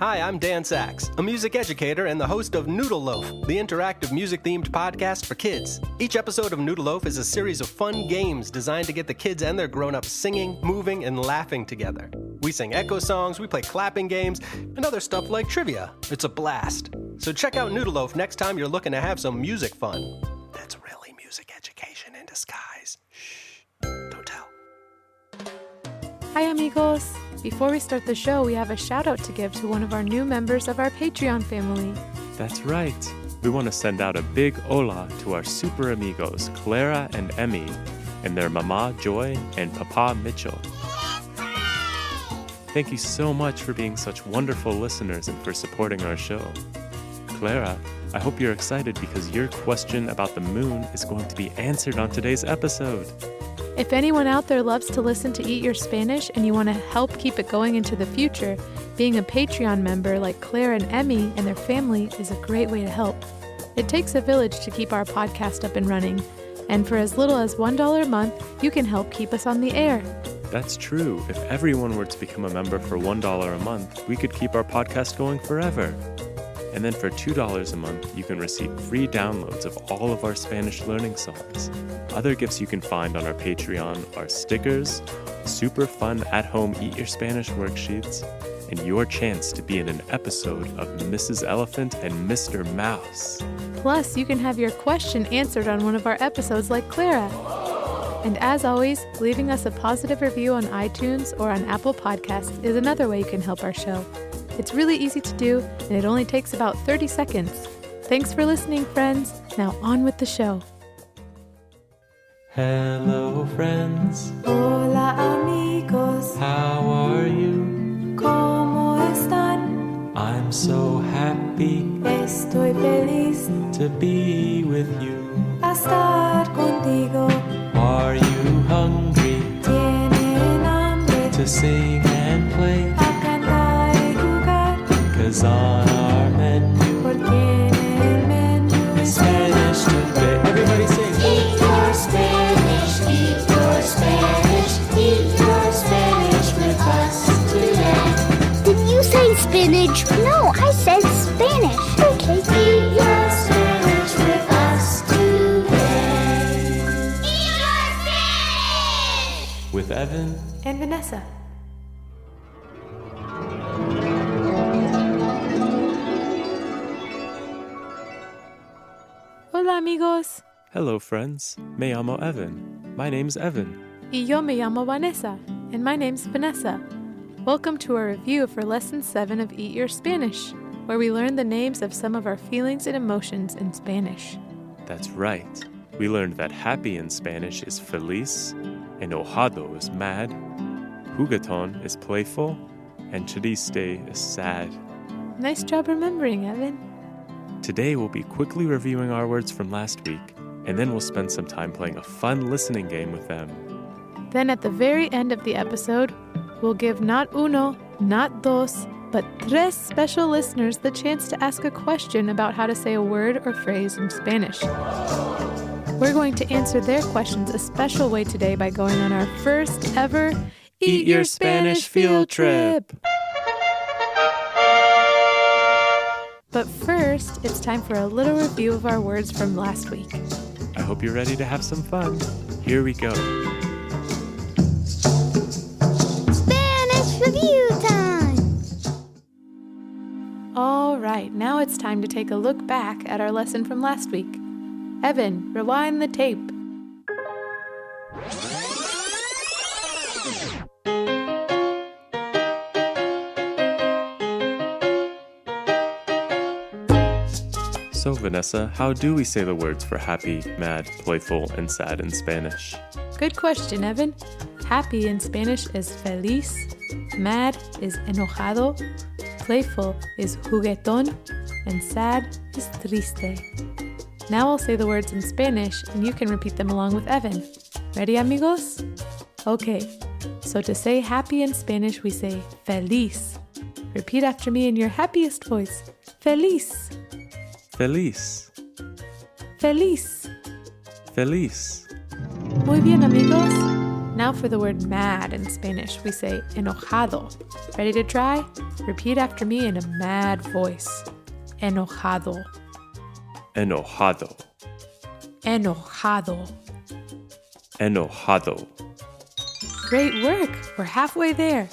Hi, I'm Dan Sachs, a music educator and the host of Noodle Loaf, the interactive music-themed podcast for kids. Each episode of Noodle Loaf is a series of fun games designed to get the kids and their grown-ups singing, moving, and laughing together. We sing echo songs, we play clapping games, and other stuff like trivia. It's a blast. So check out Noodle Loaf next time you're looking to have some music fun. That's really music education in disguise. Shh, don't tell. Hi amigos! Before we start the show, we have a shout out to give to one of our new members of our Patreon family. That's right. We want to send out a big hola to our super amigos, Clara and Emmy, and their mama Joy and papa Mitchell. Thank you so much for being such wonderful listeners and for supporting our show. Clara, I hope you're excited because your question about the moon is going to be answered on today's episode. If anyone out there loves to listen to Eat Your Spanish and you want to help keep it going into the future, being a Patreon member like Claire and Emmy and their family is a great way to help. It takes a village to keep our podcast up and running, and for as little as $1 a month, you can help keep us on the air. That's true. If everyone were to become a member for $1 a month, we could keep our podcast going forever. And then for $2 a month, you can receive free downloads of all of our Spanish learning songs. Other gifts you can find on our Patreon are stickers, super fun at-home Eat Your Spanish worksheets, and your chance to be in an episode of Mrs. Elephant and Mr. Mouse. Plus, you can have your question answered on one of our episodes like Clara. And as always, leaving us a positive review on iTunes or on Apple Podcasts is another way you can help our show. It's really easy to do, and it only takes about 30 seconds. Thanks for listening, friends. Now on with the show. Hello, friends. Hola, amigos. How are you? ¿Cómo están? I'm so happy Estoy feliz to be with you. a estar contigo. Are you hungry Tienen hambre to sing and play? a cantar y jugar. 'Cause on our menu Porque en el menú is Spanish today. Everybody sing. Eat your Spanish, eat your Spanish, eat your Spanish with us today. Did you say spinach? No, I said Spanish. Okay. Eat your Spanish with us today. Eat your Spanish! With Evan. And Vanessa. Hola amigos! Hello, friends. Me llamo Evan. My name's Evan. Y yo me llamo Vanessa, and my name's Vanessa. Welcome to our review for Lesson 7 of Eat Your Spanish, where we learn the names of some of our feelings and emotions in Spanish. That's right. We learned that happy in Spanish is feliz, enojado is mad, jugueton is playful, and triste is sad. Nice job remembering, Evan. Today we'll be quickly reviewing our words from last week, and then we'll spend some time playing a fun listening game with them. Then at the very end of the episode, we'll give not uno, not dos, but tres special listeners the chance to ask a question about how to say a word or phrase in Spanish. We're going to answer their questions a special way today by going on our first ever Eat Your Spanish field trip. But first, it's time for a little review of our words from last week. I hope you're ready to have some fun. Here we go. Spanish review time. All right, now it's time to take a look back at our lesson from last week. Evan, rewind the tape. So, Vanessa, how do we say the words for happy, mad, playful, and sad in Spanish? Good question, Evan. Happy in Spanish is feliz, mad is enojado, playful is juguetón, and sad is triste. Now I'll say the words in Spanish, and you can repeat them along with Evan. Ready, amigos? Okay, so to say happy in Spanish, we say feliz. Repeat after me in your happiest voice. Feliz. Feliz. Feliz. Feliz. Muy bien, amigos. Now for the word mad in Spanish, we say enojado. Ready to try? Repeat after me in a mad voice. Enojado. Enojado. Enojado. Enojado. Great work! We're halfway there.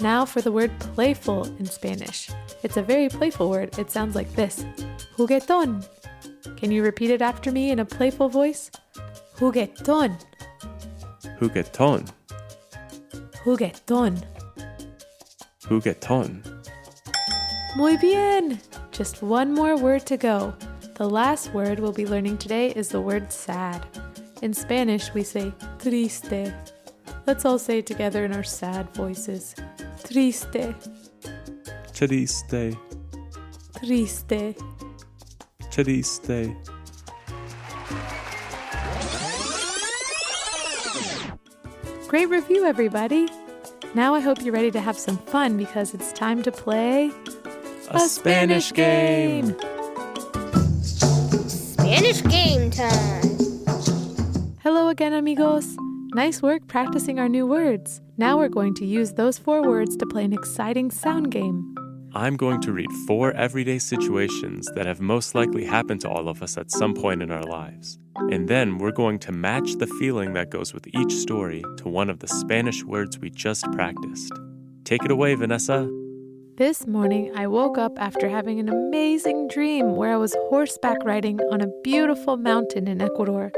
Now for the word playful in Spanish. It's a very playful word. It sounds like this. Juguetón. Can you repeat it after me in a playful voice? Juguetón. Juguetón. Juguetón. Juguetón. Muy bien! Just one more word to go. The last word we'll be learning today is the word sad. In Spanish, we say triste. Let's all say it together in our sad voices. Triste. Triste. Triste. Triste. Great review, everybody! Now I hope you're ready to have some fun because it's time to play A Spanish game! Spanish game time. Hello again, amigos! Nice work practicing our new words. Now we're going to use those 4 words to play an exciting sound game. I'm going to read 4 everyday situations that have most likely happened to all of us at some point in our lives. And then we're going to match the feeling that goes with each story to one of the Spanish words we just practiced. Take it away, Vanessa. This morning, I woke up after having an amazing dream where I was horseback riding on a beautiful mountain in Ecuador.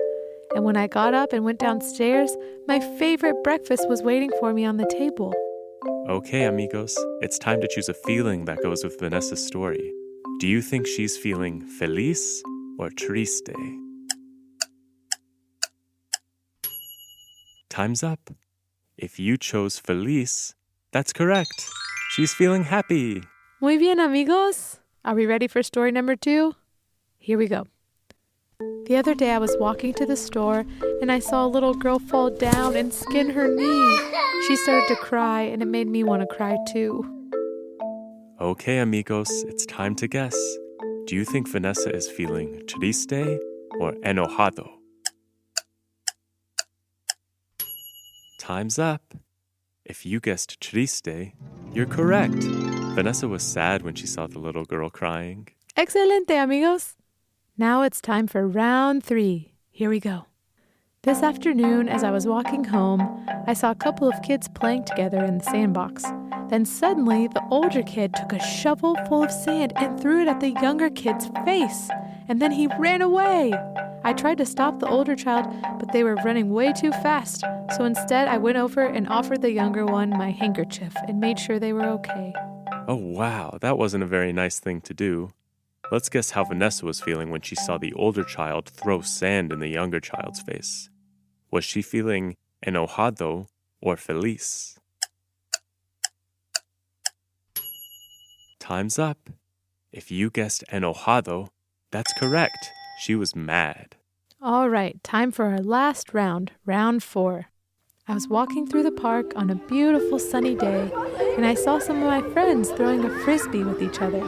And when I got up and went downstairs, my favorite breakfast was waiting for me on the table. Okay, amigos, it's time to choose a feeling that goes with Vanessa's story. Do you think she's feeling feliz or triste? Time's up. If you chose feliz, that's correct. She's feeling happy. Muy bien, amigos. Are we ready for story number 2? Here we go. The other day I was walking to the store and I saw a little girl fall down and skin her knee. She started to cry and it made me want to cry too. Okay, amigos, it's time to guess. Do you think Vanessa is feeling triste or enojado? Time's up. If you guessed triste, you're correct. Vanessa was sad when she saw the little girl crying. Excelente, amigos. Now it's time for round 3. Here we go. This afternoon, as I was walking home, I saw a couple of kids playing together in the sandbox. Then suddenly, the older kid took a shovel full of sand and threw it at the younger kid's face. And then he ran away. I tried to stop the older child, but they were running way too fast. So instead, I went over and offered the younger one my handkerchief and made sure they were okay. Oh, wow, that wasn't a very nice thing to do. Let's guess how Vanessa was feeling when she saw the older child throw sand in the younger child's face. Was she feeling enojado or feliz? Time's up. If you guessed enojado, that's correct. She was mad. All right, time for our last round, round 4. I was walking through the park on a beautiful sunny day, and I saw some of my friends throwing a frisbee with each other.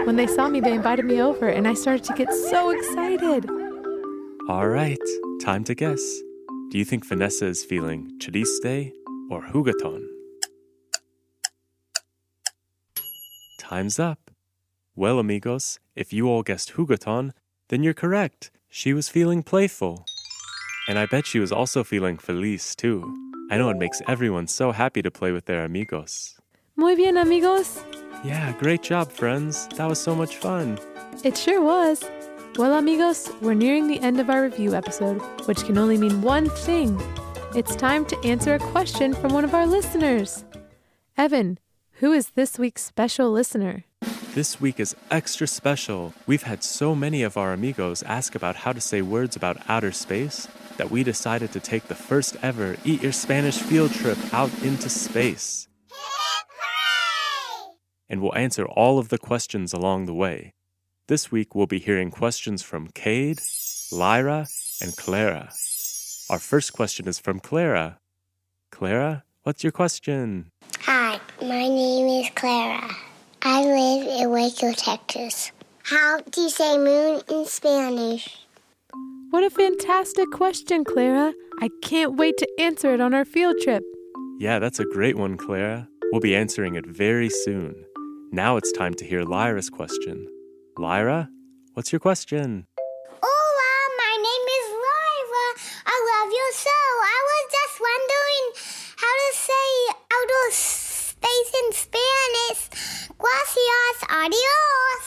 When they saw me, they invited me over, and I started to get so excited. All right, time to guess. Do you think Vanessa is feeling triste or juguetón? Time's up. Well, amigos, if you all guessed juguetón, then you're correct. She was feeling playful. And I bet she was also feeling feliz, too. I know it makes everyone so happy to play with their amigos. Muy bien, amigos. Yeah, great job, friends. That was so much fun. It sure was. Well, amigos, we're nearing the end of our review episode, which can only mean one thing. It's time to answer a question from one of our listeners. Evan, who is this week's special listener? This week is extra special. We've had so many of our amigos ask about how to say words about outer space that we decided to take the first ever Eat Your Spanish field trip out into space. And we'll answer all of the questions along the way. This week, we'll be hearing questions from Cade, Lyra, and Clara. Our first question is from Clara. Clara, what's your question? Hi, my name is Clara. I live in Waco, Texas. How do you say moon in Spanish? What a fantastic question, Clara. I can't wait to answer it on our field trip. Yeah, that's a great one, Clara. We'll be answering it very soon. Now it's time to hear Lyra's question. Lyra, what's your question? Hola, my name is Lyra. I love you so. I was just wondering how to say outer space in Spanish. Gracias, adios.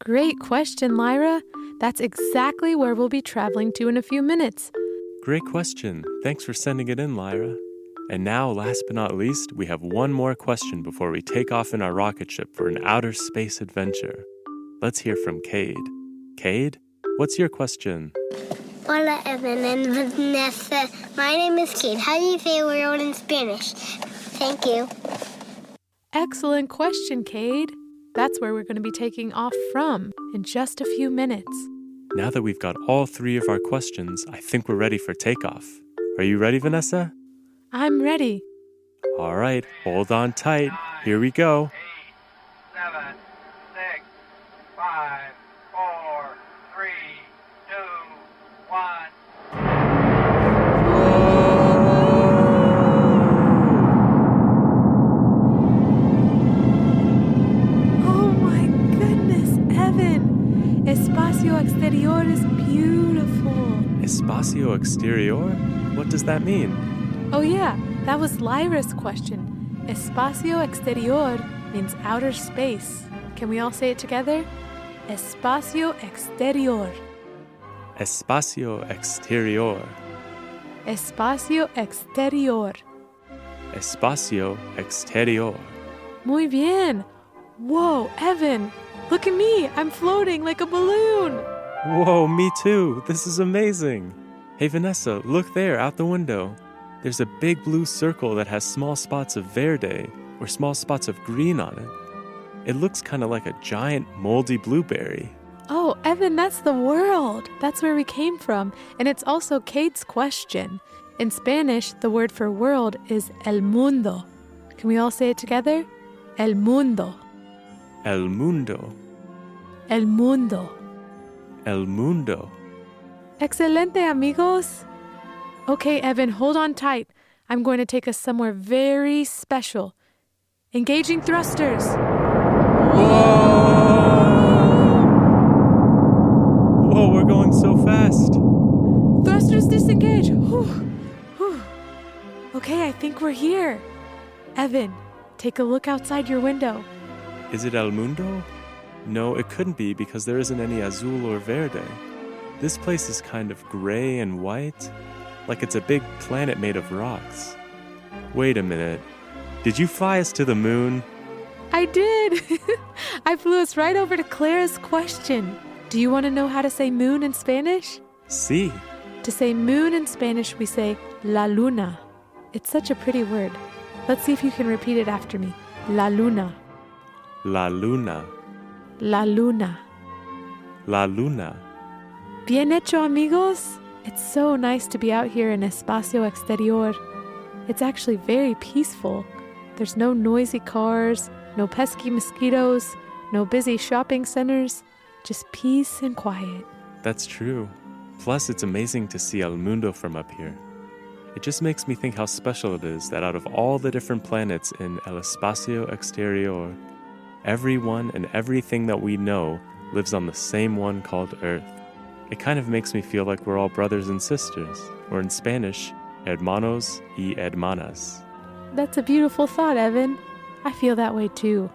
Great question, Lyra. That's exactly where we'll be traveling to in a few minutes. Great question. Thanks for sending it in, Lyra. And now, last but not least, we have one more question before we take off in our rocket ship for an outer space adventure. Let's hear from Cade. Cade, what's your question? Hola, Evan and Vanessa. My name is Kate. How do you say world in Spanish? Thank you. Excellent question, Cade. That's where we're going to be taking off from in just a few minutes. Now that we've got all three of our questions, I think we're ready for takeoff. Are you ready, Vanessa? I'm ready. All right, hold on tight. Here we go. 8, 7, 6, 5, 4, 3, 2, 1. Oh my goodness, Evan! Espacio exterior is beautiful. Espacio exterior? What does that mean? Oh yeah, that was Lyra's question. Espacio exterior means outer space. Can we all say it together? Espacio exterior. Espacio exterior. Espacio exterior. Espacio exterior. Muy bien. Whoa, Evan, look at me. I'm floating like a balloon. Whoa, me too. This is amazing. Hey, Vanessa, look there out the window. There's a big blue circle that has small spots of verde, or small spots of green on it. It looks kind of like a giant moldy blueberry. Oh, Evan, that's the world. That's where we came from. And it's also Kate's question. In Spanish, the word for world is el mundo. Can we all say it together? El mundo. El mundo. El mundo. El mundo. Excelente, amigos. Okay, Evan, hold on tight. I'm going to take us somewhere very special. Engaging thrusters. Whoa, we're going so fast. Thrusters disengage. Whew. Whew. Okay, I think we're here. Evan, take a look outside your window. Is it El Mundo? No, it couldn't be because there isn't any azul or verde. This place is kind of gray and white, like it's a big planet made of rocks. Wait a minute. Did you fly us to the moon? I did. I flew us right over to Clara's question. Do you want to know how to say moon in Spanish? Sí. To say moon in Spanish, we say la luna. It's such a pretty word. Let's see if you can repeat it after me. La luna. La luna. La luna. La luna. Bien hecho, amigos. It's so nice to be out here in Espacio Exterior. It's actually very peaceful. There's no noisy cars, no pesky mosquitoes, no busy shopping centers, just peace and quiet. That's true. Plus, it's amazing to see El Mundo from up here. It just makes me think how special it is that out of all the different planets in El Espacio Exterior, everyone and everything that we know lives on the same one called Earth. It kind of makes me feel like we're all brothers and sisters, or in Spanish, hermanos y hermanas. That's a beautiful thought, Evan. I feel that way too.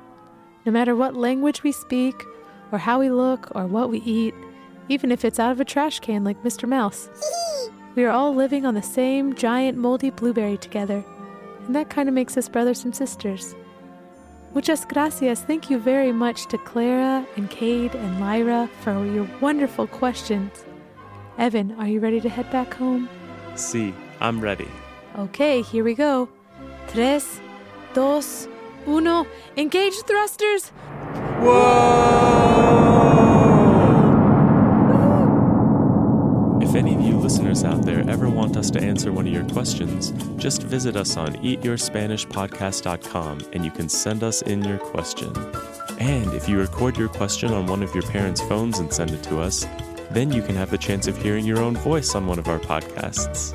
No matter what language we speak, or how we look, or what we eat, even if it's out of a trash can like Mr. Mouse, we are all living on the same giant moldy blueberry together, and that kind of makes us brothers and sisters. Muchas gracias. Thank you very much to Clara and Cade and Lyra for your wonderful questions. Evan, are you ready to head back home? Sí, I'm ready. Okay, here we go. 3, 2, 1. Engage thrusters! If any of you listeners out there ever want us to answer one of your questions, just visit us on eatyourspanishpodcast.com and you can send us in your question. And if you record your question on one of your parents' phones and send it to us, Then you can have the chance of hearing your own voice on one of our podcasts.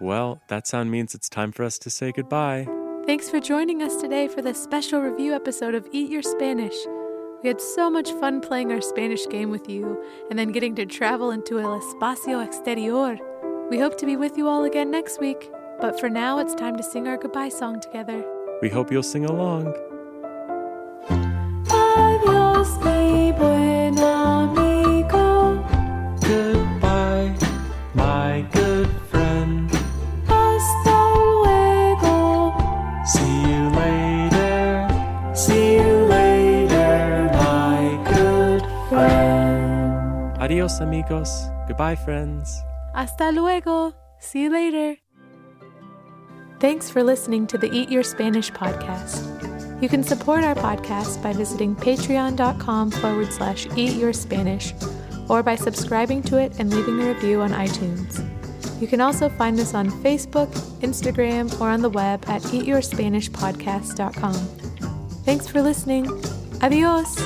Well, that sound means it's time for us to say goodbye. Thanks for joining us today for this special review episode of Eat Your Spanish. We had so much fun playing our Spanish game with you and then getting to travel into el espacio exterior. We hope to be with you all again next week, but for now it's time to sing our goodbye song together. We hope you'll sing along. Adiós, mi buen amigo. Goodbye, my good friend. Hasta luego. See you later. See you later, my good friend. Adios, amigos. Goodbye, friends. Hasta luego. See you later. Thanks for listening to the Eat Your Spanish podcast. You can support our podcast by visiting patreon.com/eatyourspanish or by subscribing to it and leaving a review on iTunes. You can also find us on Facebook, Instagram, or on the web at eatyourspanishpodcast.com. Thanks for listening. Adios!